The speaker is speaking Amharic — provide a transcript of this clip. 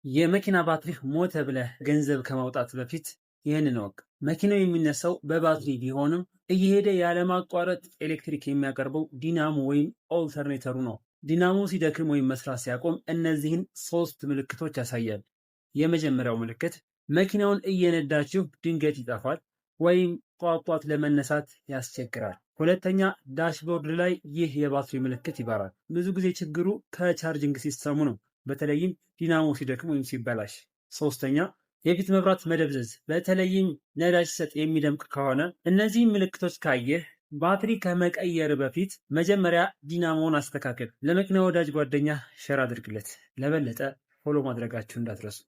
የመኪና ባትሪ ሞተ ብለህ ገንዘብ ከማውጣት በፊት ይህንን እወቅ። መኪናው የሚነሳው በባትሪ ቢሆንም እየሄደ ያለማቋረጥ ኤሌክትሪክ የሚያቀርበው ዲናሞ ወይም ኦልተርኔተሩ ነው። ዲናሞ ሲደክም ወይም መስራት ሲያቆም እነዚህን ሶስት ምልክቶች ያሳያል። የመጀመሪያው ምልክት መኪናውን እየነዳችሁ ድንገት ይጠፋል ወይም ጧጧት ለመነሳት ያስቸግራል። ሁለተኛ፣ ዳሽቦርድ ላይ ይህ የባትሪ ምልክት ይበራል። ብዙ ጊዜ ችግሩ ከቻርጅንግ ሲስተሙ ነው፣ በተለይም ዲናሞ ሲደክም ወይም ሲበላሽ። ሶስተኛ፣ የፊት መብራት መደብዘዝ፣ በተለይም ነዳጅ ሲሰጥ የሚደምቅ ከሆነ። እነዚህ ምልክቶች ካየህ ባትሪ ከመቀየር በፊት መጀመሪያ ዲናሞውን አስተካክል። ለመኪና ወዳጅ ጓደኛ ሸር አድርግለት። ለበለጠ ፎሎ ማድረጋችሁ እንዳትረሱ።